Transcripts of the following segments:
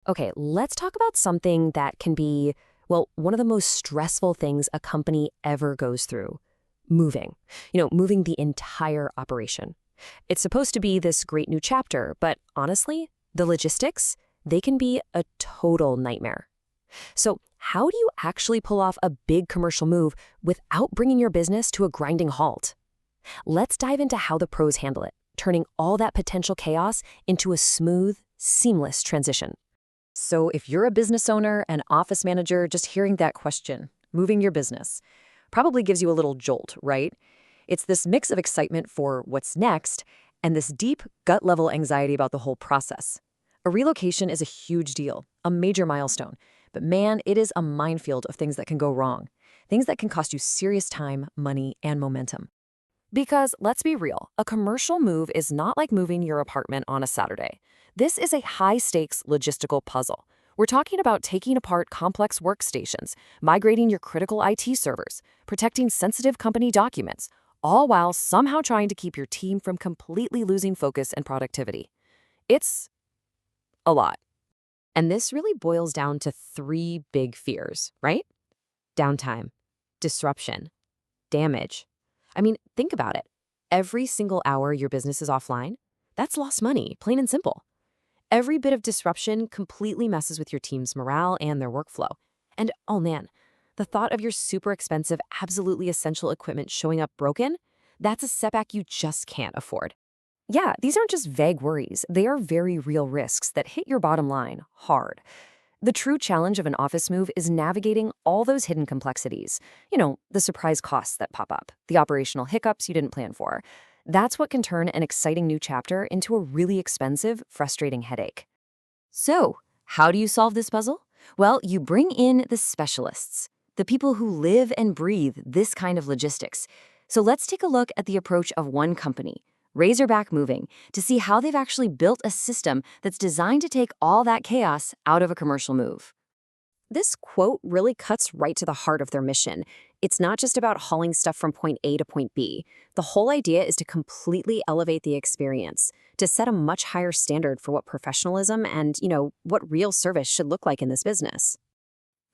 Okay, let's talk about something that can be, well, one of the most stressful things a company ever goes through. Moving. Moving the entire operation. It's supposed to be this great new chapter, but honestly, the logistics, they can be a total nightmare. So, how do you actually pull off a big commercial move without bringing your business to a grinding halt? Let's dive into how the pros handle it, turning all that potential chaos into a smooth, seamless transition. So if you're a business owner, an office manager, just hearing that question, moving your business, probably gives you a little jolt, right? It's this mix of excitement for what's next and this deep gut-level anxiety about the whole process. A relocation is a huge deal, a major milestone. But man, it is a minefield of things that can go wrong. Things that can cost you serious time, money, and momentum. Because let's be real, a commercial move is not like moving your apartment on a Saturday. This is a high-stakes logistical puzzle. We're talking about taking apart complex workstations, migrating your critical IT servers, protecting sensitive company documents, all while somehow trying to keep your team from completely losing focus and productivity. It's a lot. And this really boils down to three big fears, right? Downtime, disruption, damage. I mean, think about it. Every single hour your business is offline, that's lost money, plain and simple. Every bit of disruption completely messes with your team's morale and their workflow. And oh man, the thought of your super expensive, absolutely essential equipment showing up broken, that's a setback you just can't afford. Yeah, these aren't just vague worries. They are very real risks that hit your bottom line hard. The true challenge of an office move is navigating all those hidden complexities. The surprise costs that pop up, the operational hiccups you didn't plan for. That's what can turn an exciting new chapter into a really expensive, frustrating headache. So, how do you solve this puzzle? Well, you bring in the specialists, the people who live and breathe this kind of logistics. So let's take a look at the approach of one company, Razorback Moving, to see how they've actually built a system that's designed to take all that chaos out of a commercial move. This quote really cuts right to the heart of their mission. It's not just about hauling stuff from point A to point B. The whole idea is to completely elevate the experience, to set a much higher standard for what professionalism and, what real service should look like in this business.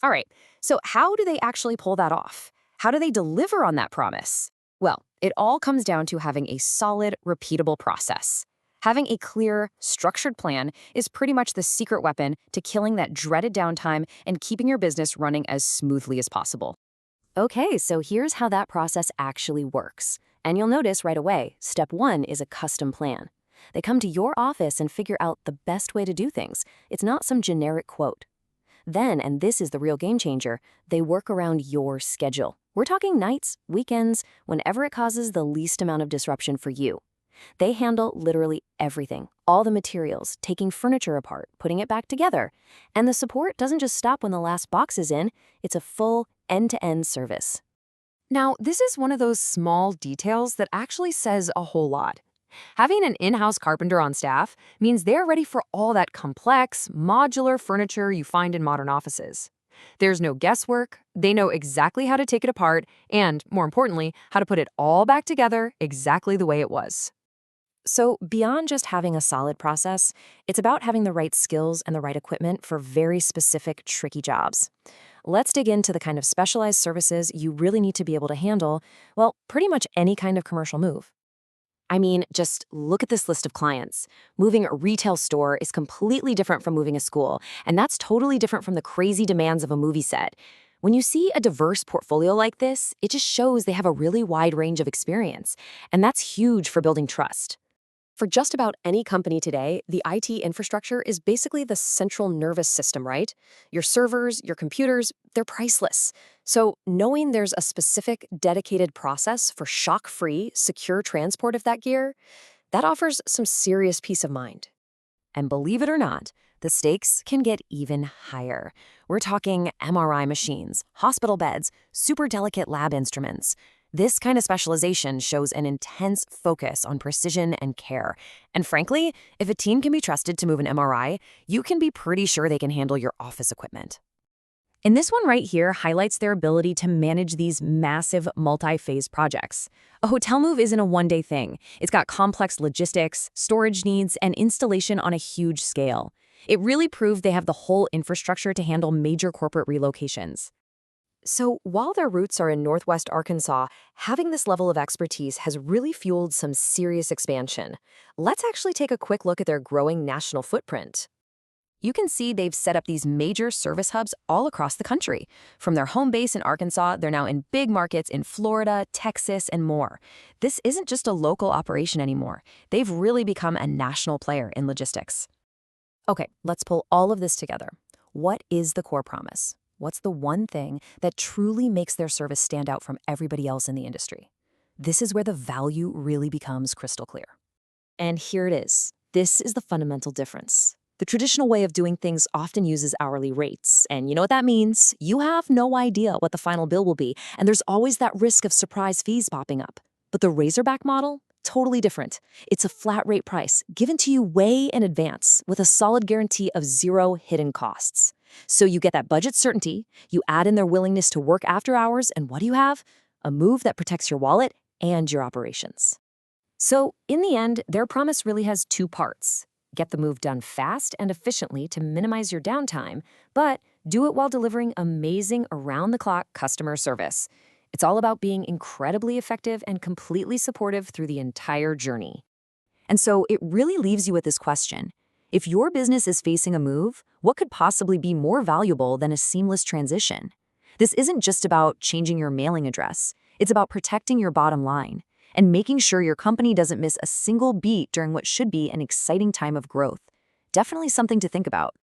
All right, so how do they actually pull that off? How do they deliver on that promise? Well, it all comes down to having a solid, repeatable process. Having a clear, structured plan is pretty much the secret weapon to killing that dreaded downtime and keeping your business running as smoothly as possible. Okay, so here's how that process actually works. And you'll notice right away, step one is a custom plan. They come to your office and figure out the best way to do things. It's not some generic quote. Then, and this is the real game changer, they work around your schedule. We're talking nights, weekends, whenever it causes the least amount of disruption for you. They handle literally everything, all the materials, taking furniture apart, putting it back together. And the support doesn't just stop when the last box is in, it's a full end-to-end service. Now, this is one of those small details that actually says a whole lot. Having an in-house carpenter on staff means they're ready for all that complex, modular furniture you find in modern offices. There's no guesswork, they know exactly how to take it apart, and, more importantly, how to put it all back together exactly the way it was. So beyond just having a solid process, it's about having the right skills and the right equipment for very specific, tricky jobs. Let's dig into the kind of specialized services you really need to be able to handle, well, pretty much any kind of commercial move. I mean, just look at this list of clients. Moving a retail store is completely different from moving a school, and that's totally different from the crazy demands of a movie set. When you see a diverse portfolio like this, it just shows they have a really wide range of experience, and that's huge for building trust. For just about any company today, the IT infrastructure is basically the central nervous system, right? Your servers, your computers, they're priceless. So knowing there's a specific, dedicated process for shock-free, secure transport of that gear, that offers some serious peace of mind. And believe it or not, the stakes can get even higher. We're talking MRI machines, hospital beds, super delicate lab instruments. This kind of specialization shows an intense focus on precision and care. And frankly, if a team can be trusted to move an MRI, you can be pretty sure they can handle your office equipment. And this one right here highlights their ability to manage these massive multi-phase projects. A hotel move isn't a one-day thing. It's got complex logistics, storage needs, and installation on a huge scale. It really proved they have the whole infrastructure to handle major corporate relocations. So, while their roots are in Northwest Arkansas, having this level of expertise has really fueled some serious expansion. Let's actually take a quick look at their growing national footprint. You can see they've set up these major service hubs all across the country. From their home base in Arkansas, they're now in big markets in Florida, Texas, and more. This isn't just a local operation anymore. They've really become a national player in logistics. Okay, let's pull all of this together. What is the core promise? What's the one thing that truly makes their service stand out from everybody else in the industry? This is where the value really becomes crystal clear. And here it is. This is the fundamental difference. The traditional way of doing things often uses hourly rates, and you know what that means? You have no idea what the final bill will be, and there's always that risk of surprise fees popping up. But the Razorback model? Totally different. It's a flat rate price, given to you way in advance, with a solid guarantee of zero hidden costs. So you get that budget certainty, you add in their willingness to work after hours, and what do you have? A move that protects your wallet and your operations. So, in the end, their promise really has two parts. Get the move done fast and efficiently to minimize your downtime, but do it while delivering amazing around-the-clock customer service. It's all about being incredibly effective and completely supportive through the entire journey. And so it really leaves you with this question. If your business is facing a move, what could possibly be more valuable than a seamless transition? This isn't just about changing your mailing address. It's about protecting your bottom line and making sure your company doesn't miss a single beat during what should be an exciting time of growth. Definitely something to think about.